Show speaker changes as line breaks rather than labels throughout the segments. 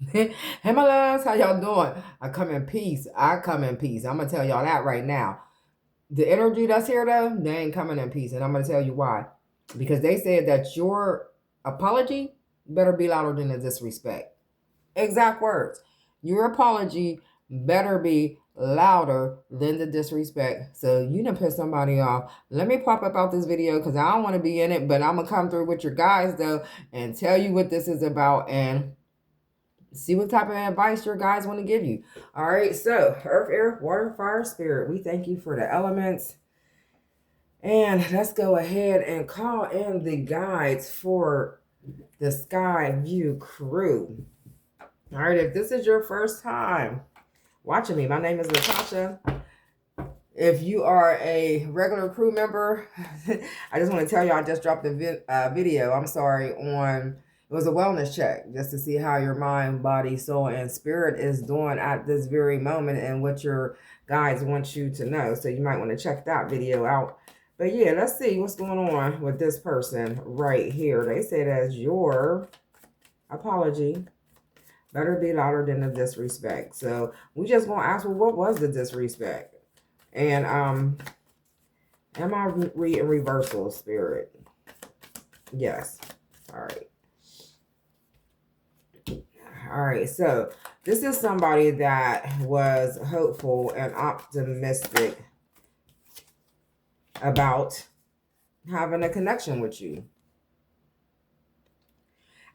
Hey, my loves, how y'all doing? I come in peace. I come in peace. I'm gonna tell y'all that right now. The energy that's here, though, they ain't coming in peace, and I'm gonna tell you why. Because they said that your apology better be louder than the disrespect. Exact words. Your apology better be louder than the disrespect. So you done piss somebody off. Let me pop up out this video because I don't want to be in it, but I'm gonna come through with your guys though and tell you what this is about and see what type of advice your guys want to give you. All right, so earth, air, water, fire, spirit, we thank you for the elements. And let's go ahead and call in the guides for the Sky View crew. All right, if this is your first time watching me, my name is Natasha. If you are a regular crew member, I just want to tell you I just dropped a video, I'm sorry, on, it was a wellness check just to see how your mind, body, soul, and spirit is doing at this very moment and what your guides want you to know. So you might want to check that video out. But yeah, let's see what's going on with this person right here. They say that your apology better be louder than the disrespect. So we just gonna ask, well, what was the disrespect? And am I reading reversal, spirit? Yes. All right. All right. So this is somebody that was hopeful and optimistic about having a connection with you.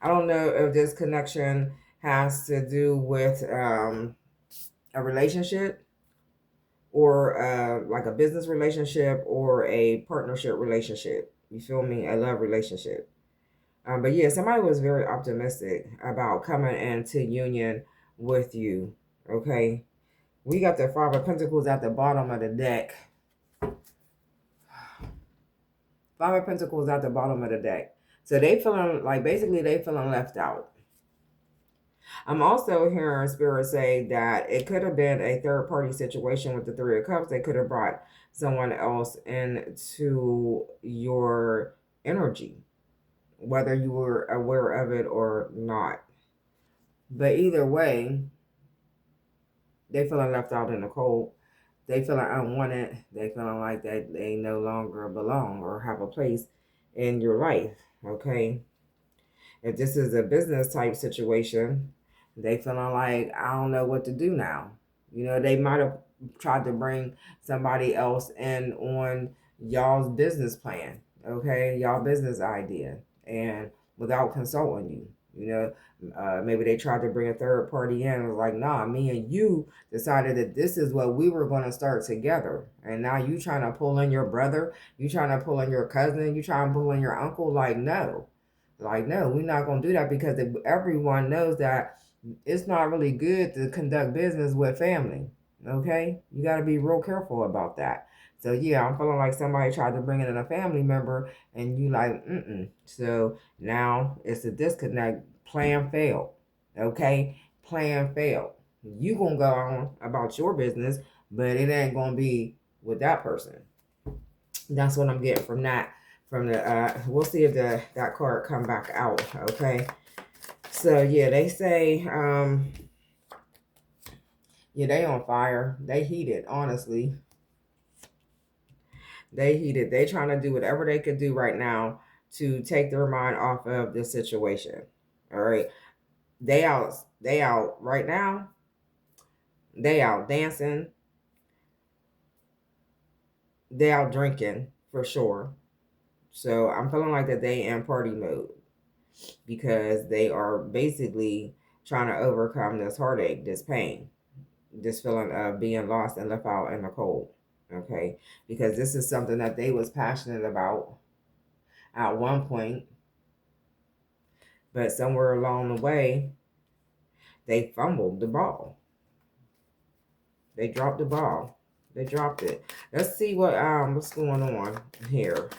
I don't know if this connection has to do with a relationship or like a business relationship or a partnership relationship. You feel me? A love relationship. But yeah, somebody was very optimistic about coming into union with you. Okay. We got the Five of Pentacles at the bottom of the deck. Five of Pentacles at the bottom of the deck. So they feeling like basically they feeling left out. I'm also hearing Spirit say that it could have been a third party situation with the Three of Cups. They could have brought someone else into your energy, whether you were aware of it or not. But either way, they feeling left out in the cold. They feeling unwanted. They feeling like that they no longer belong or have a place in your life. Okay. If this is a business type situation, they feeling like I don't know what to do now. You know, they might have tried to bring somebody else in on y'all's business plan, okay, y'all business idea, and without consulting you. You know, maybe they tried to bring a third party in and was like, nah, me and you decided that this is what we were going to start together. And now you trying to pull in your brother, you trying to pull in your cousin, you trying to pull in your uncle. Like, no. Like, no, we're not going to do that because everyone knows that it's not really good to conduct business with family. Okay? You got to be real careful about that. So, yeah, I'm feeling like somebody tried to bring in a family member and you like, mm-mm. So now it's a disconnect. Plan failed. Okay? Plan failed. You going to go on about your business, but it ain't going to be with that person. That's what I'm getting from that. From the we'll see if that card come back out. Okay. So yeah, they say yeah, they on fire. They heated, honestly. They heated. They trying to do whatever they could do right now to take their mind off of the situation. All right. They out right now. They out dancing. They out drinking for sure. So I'm feeling like that they in party mode because they are basically trying to overcome this heartache, this pain, this feeling of being lost and left out in the cold. Okay, because this is something that they was passionate about at one point, but somewhere along the way they fumbled the ball. They dropped the ball. They dropped it. Let's see what's going on here.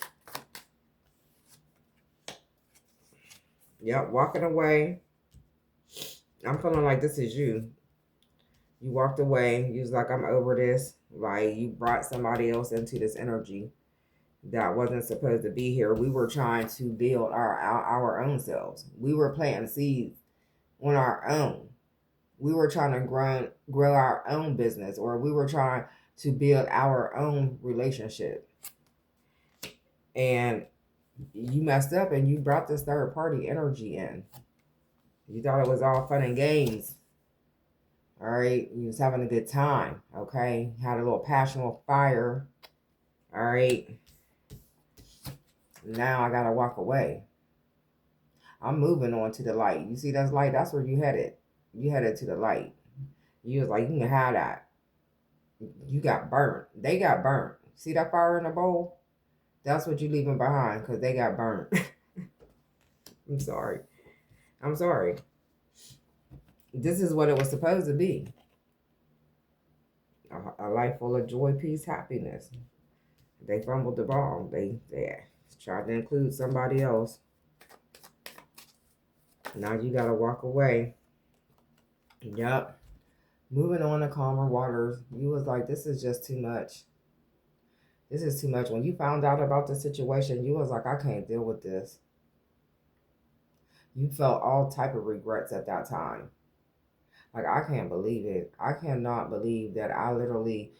Yep, walking away. I'm feeling like this is you. You walked away. You was like, I'm over this. Like, you brought somebody else into this energy that wasn't supposed to be here. We were trying to build our own selves. We were planting seeds on our own. we were trying to grow our own business, or we were trying to build our own relationship. And you messed up and you brought this third party energy in. You thought it was all fun and games. All right. You was having a good time. Okay. Had a little passion, a little fire. All right. Now I got to walk away. I'm moving on to the light. You see that light? That's where you headed. You headed to the light. You was like, you can have that. You got burnt. They got burnt. See that fire in the bowl? That's what you leaving behind because they got burnt. I'm sorry. I'm sorry. This is what it was supposed to be. A life full of joy, peace, happiness. They fumbled the ball. They tried to include somebody else. Now you got to walk away. Yep. Moving on to calmer waters. You was like, this is just too much. This is too much. When you found out about the situation, you was like, I can't deal with this. You felt all type of regrets at that time. Like, I can't believe it. I cannot believe that I literally,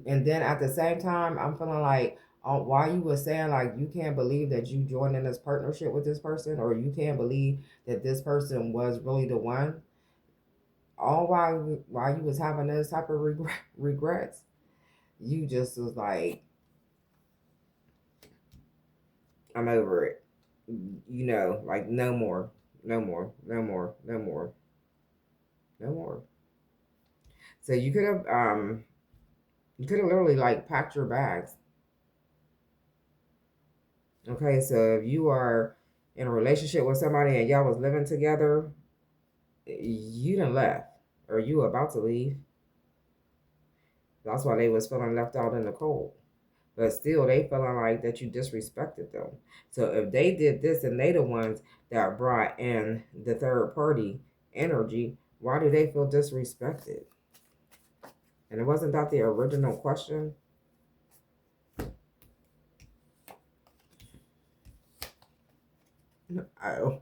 and then at the same time, I'm feeling like, why you were saying like you can't believe that you joined in this partnership with this person, or you can't believe that this person was really the one. All while you was having those type of regrets, you just was like, I'm over it. You know, like no more, no more, no more, no more, no more. So you could have literally like packed your bags. Okay, so if you are in a relationship with somebody and y'all was living together, you done left or you were about to leave. That's why they was feeling left out in the cold. But still, they feeling like that you disrespected them. So if they did this and they the ones that brought in the third party energy, why do they feel disrespected? And it wasn't that the original question. Oh.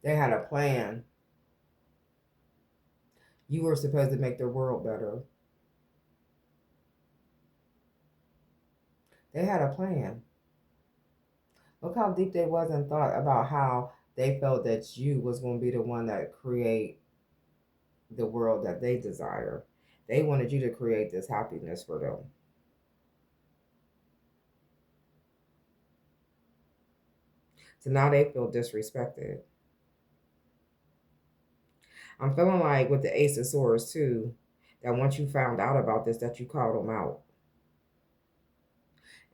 They had a plan. You were supposed to make the world better. They had a plan. Look how deep they was in thought about how they felt that you was going to be the one that create the world that they desire. They wanted you to create this happiness for them. So now they feel disrespected. I'm feeling like with the Ace of Swords too, that once you found out about this, that you called them out.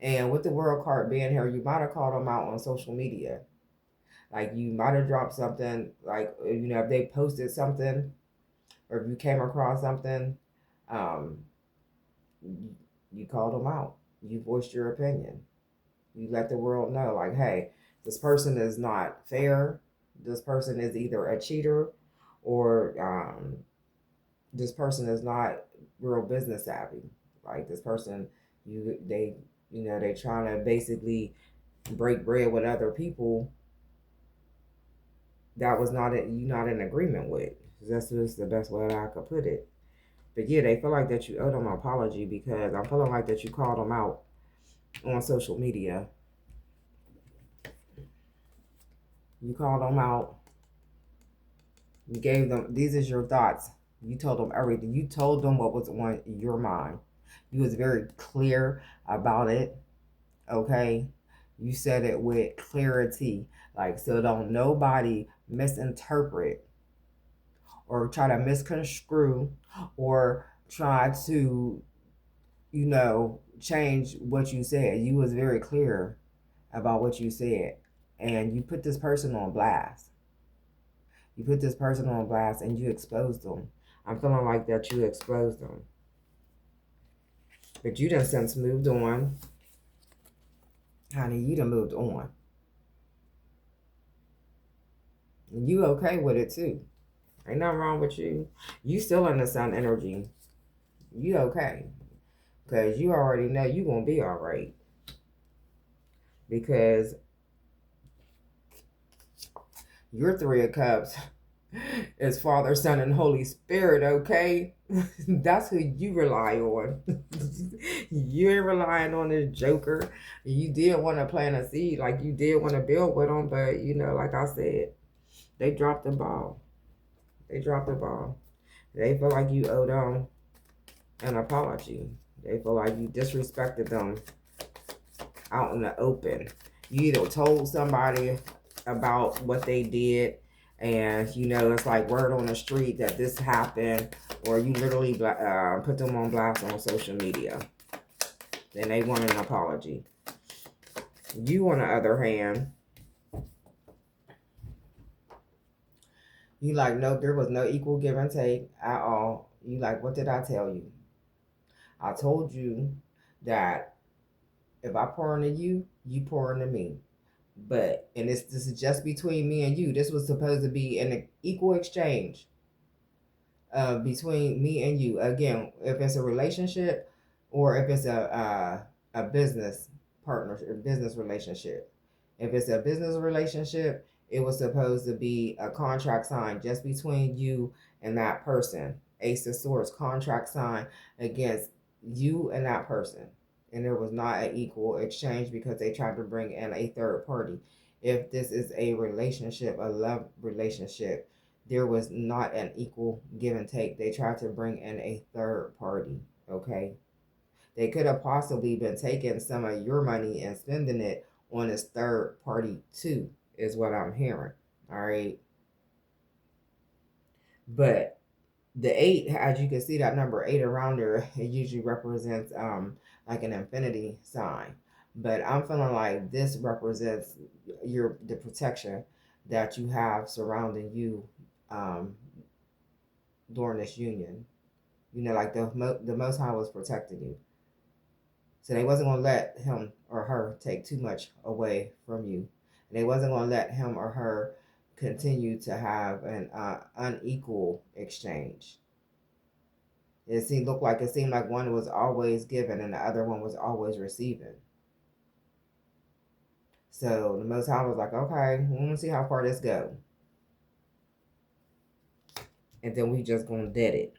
And with the World card being here, you might have called them out on social media. Like you might have dropped something, like, you know, if they posted something or if you came across something, um, you called them out. You voiced your opinion. You let the world know, like, hey, this person is not fair. This person is either a cheater or this person is not real business savvy. Like this person, they trying to basically break bread with other people that was not you not in agreement with. That's just the best way that I could put it. But yeah, they feel like that you owe them an apology because I'm feeling like that you called them out on social media. You called them out. You gave them, these is your thoughts. You told them everything. You told them what was on your mind. You was very clear about it. Okay. You said it with clarity. Like, so don't nobody misinterpret or try to misconstrue or try to, change what you said. You was very clear about what you said. And you put this person on blast. You put this person on blast and you exposed them. I'm feeling like that you exposed them. But you done since moved on. Honey, you done moved on. And you okay with it too. Ain't nothing wrong with you. You still in the sun energy. You okay. Because you already know you going to be all right. Because Your Three of Cups is Father, Son, and Holy Spirit, okay? That's who you rely on. You ain't relying on this joker. You did want to plant a seed, like you did want to build with them, but you know, like I said, they dropped the ball. They dropped the ball. They feel like you owe them an apology. They feel like you disrespected them out in the open. You either told somebody about what they did, and you know it's like word on the street that this happened, or you literally put them on blast on social media. Then they want an apology. You, on the other hand, you like, no, there was no equal give and take at all. You like, what did I tell you? I told you that if I pour into you, you pour into me. But, and this is just between me and you. This was supposed to be an equal exchange between me and you. Again, if it's a relationship or if it's a business partnership, business relationship. If it's a business relationship, it was supposed to be a contract signed just between you and that person. Ace of Swords, contract signed against you and that person. And there was not an equal exchange because they tried to bring in a third party. If this is a relationship, a love relationship, there was not an equal give and take. They tried to bring in a third party, okay? They could have possibly been taking some of your money and spending it on this third party too, is what I'm hearing, all right? But the 8, as you can see that number 8 around there, it usually represents like an infinity sign. But I'm feeling like this represents the protection that you have surrounding you um, during this union. You know, like the Most High was protecting you. So they wasn't going to let him or her take too much away from you. And they wasn't going to let him or her continue to have an unequal exchange. It seemed like one was always giving and the other one was always receiving. So the Most High was like, okay, we want to see how far this go. And then we just gonna dead it.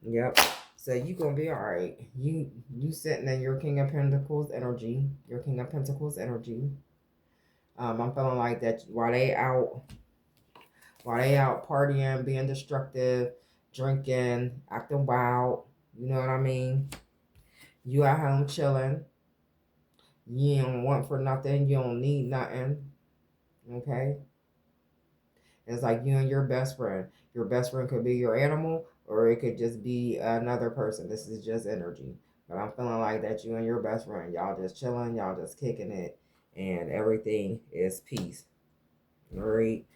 Yep. So you gonna be all right. You sitting in your King of Pentacles energy. Your King of Pentacles energy. I'm feeling like that while they out partying, being destructive, drinking, acting wild. You know what I mean? You at home chilling. You don't want for nothing. You don't need nothing. Okay? It's like you and your best friend. Your best friend could be your animal or it could just be another person. This is just energy. But I'm feeling like that you and your best friend, y'all just chilling, y'all just kicking it, and everything is peace. All right.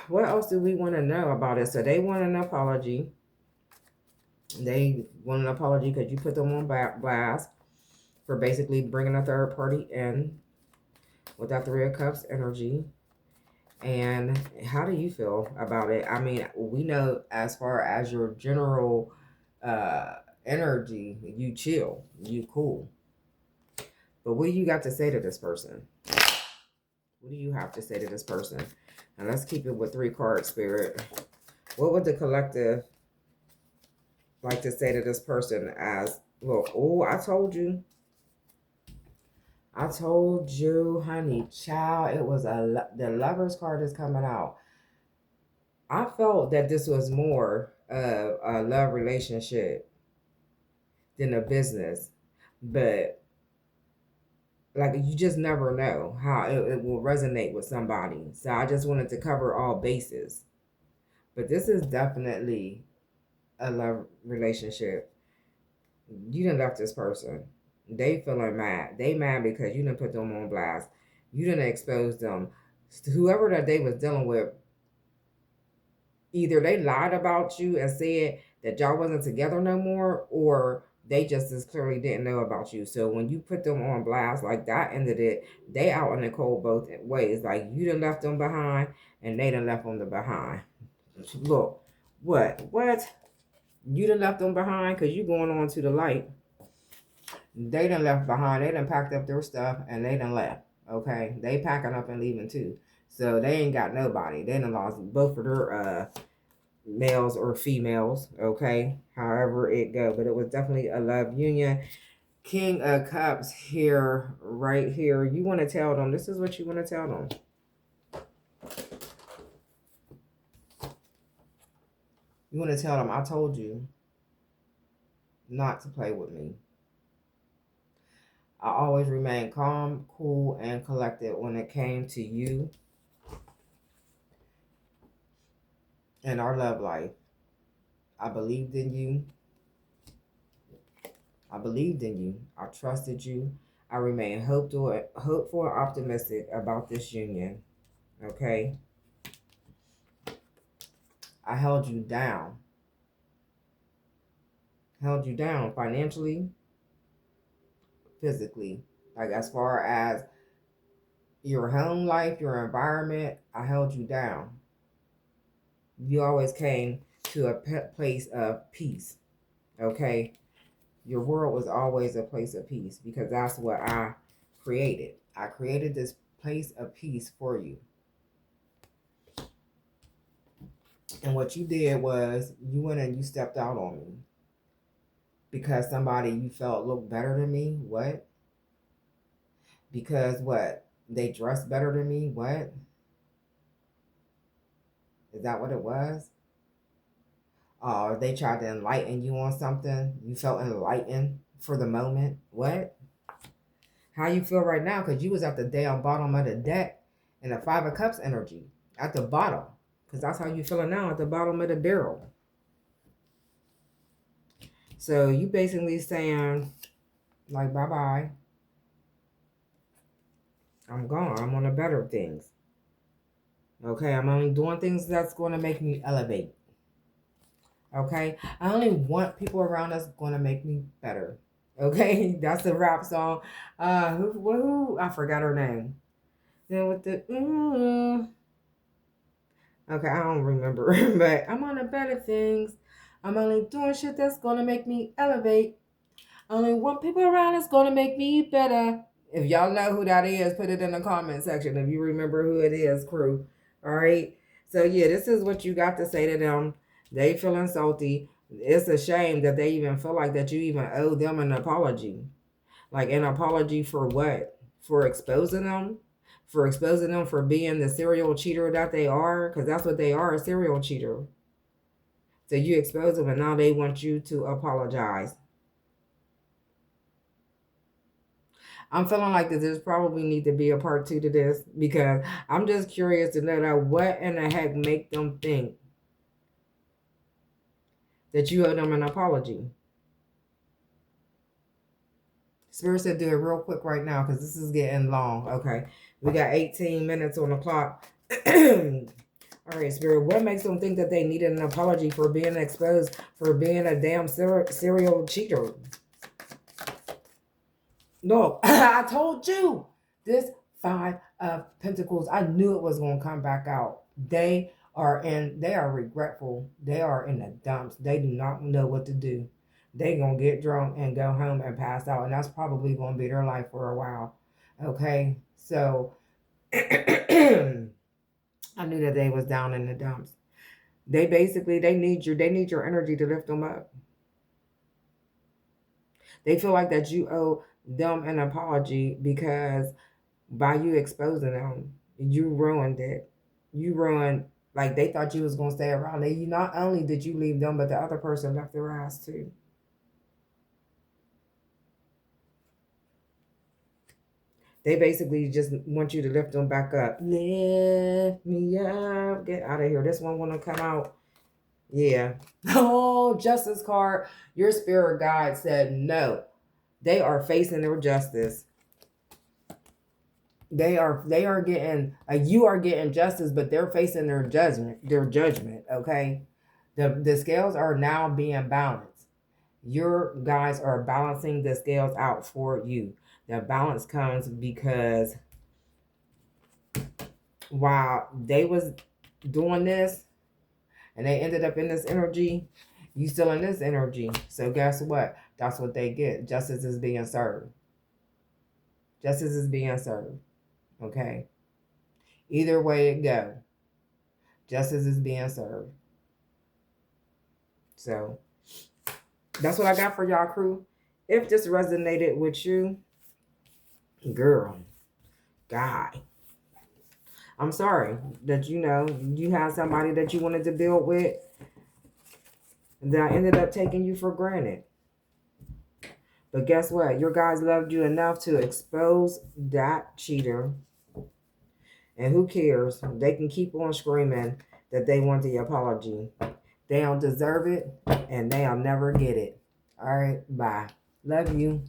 What else do we want to know about it? So they want an apology. They want an apology because you put them on blast for basically bringing a third party in with that Three of Cups energy. And how do you feel about it? I mean, we know as far as your general energy, you chill, you cool. But what do you got to say to this person? What do you have to say to this person? And let's keep it with 3 card spirit. What would the collective like to say to this person as, look, oh, I told you, honey, child, it was the Lover's card is coming out. I felt that this was more of a love relationship than a business, but like you just never know how it will resonate with somebody. So I just wanted to cover all bases. But this is definitely a love relationship. You done left this person. They feeling mad. They mad because you done put them on blast. You done exposed them. Whoever that they was dealing with, either they lied about you and said that y'all wasn't together no more, or they just as clearly didn't know about you. So when you put them on blast, like that ended it. They out in the cold both ways. Like you done left them behind and they done left them behind. Look, what? You done left them behind because you going on to the light. They done left behind. They done packed up their stuff and they done left. Okay, they packing up and leaving too. So they ain't got nobody. They done lost both of their males or females. Okay, however it go, but it was definitely a love union. King of Cups here, right here. You want to tell them. This is what you want to tell them. You want to tell them, I told you not to play with me. I always remained calm, cool, and collected when it came to you and our love life. I believed in you. I believed in you. I trusted you. I remain hopeful and optimistic about this union. Okay? I held you down. Held you down financially, physically. Like as far as your home life, your environment, I held you down. You always came to a place of peace. Okay? Your world was always a place of peace because that's what I created. I created this place of peace for you. And what you did was you went and you stepped out on me because somebody you felt looked better than me. What? Because what? They dressed better than me. What? Is that what it was? Or they tried to enlighten you on something. You felt enlightened for the moment. What? How you feel right now? Because you was at the damn bottom of the deck in the Five of Cups energy. At the bottom. Because that's how you feeling now, at the bottom of the barrel. So you basically saying, like, bye-bye. I'm gone. I'm on the better things. Okay? I'm only doing things that's going to make me elevate. Okay? I only want people around that's going to make me better. Okay? That's the rap song. Who? I forgot her name. Then with the... Okay, I don't remember. But I'm on the better things. I'm only doing shit that's going to make me elevate. I only want people around that's going to make me better. If y'all know who that is, put it in the comment section. If you remember who it is, crew. All right? So, yeah, this is what you got to say to them. They feeling salty. It's a shame that they even feel like that you even owe them an apology. Like an apology for what? For exposing them? For exposing them for being the serial cheater that they are? Because that's what they are, a serial cheater. So you expose them and now they want you to apologize. I'm feeling like that there's probably need to be a part 2 to this because I'm just curious to know that what in the heck make them think that you owe them an apology. Spirit said do it real quick right now because this is getting long. Okay. We got 18 minutes on the clock. All right, Spirit. What makes them think that they needed an apology for being exposed for being a damn serial cheater? No, I told you. This 5 of Pentacles, I knew it was going to come back out. They are regretful. They are in the dumps. They do not know what to do. They going to get drunk and go home and pass out. And that's probably going to be their life for a while. Okay, so I knew that they was down in the dumps. They need your energy to lift them up. They feel like that you owe them an apology because by you exposing them, you ruined it. You ruined, like they thought you was going to stay around. You not only did you leave them, but the other person left their ass too. They basically just want you to lift them back up. Lift me up. Get out of here. This one want to come out. Yeah. Oh, justice card. Your spirit guide said no. They are facing their justice. They are getting you are getting justice, but they're facing their judgment. Okay, the scales are now being balanced. Your guys are balancing the scales out for you. The balance comes because while they was doing this and they ended up in this energy, you still in this energy. So guess what? That's what they get. Justice is being served. Justice is being served. Okay. Either way it go, justice is being served. So that's what I got for y'all, crew. If this resonated with you, girl, guy, I'm sorry that you had somebody that you wanted to build with that ended up taking you for granted. But guess what? Your guys loved you enough to expose that cheater. And who cares? They can keep on screaming that they want the apology. They don't deserve it, and they'll never get it. All right, bye. Love you.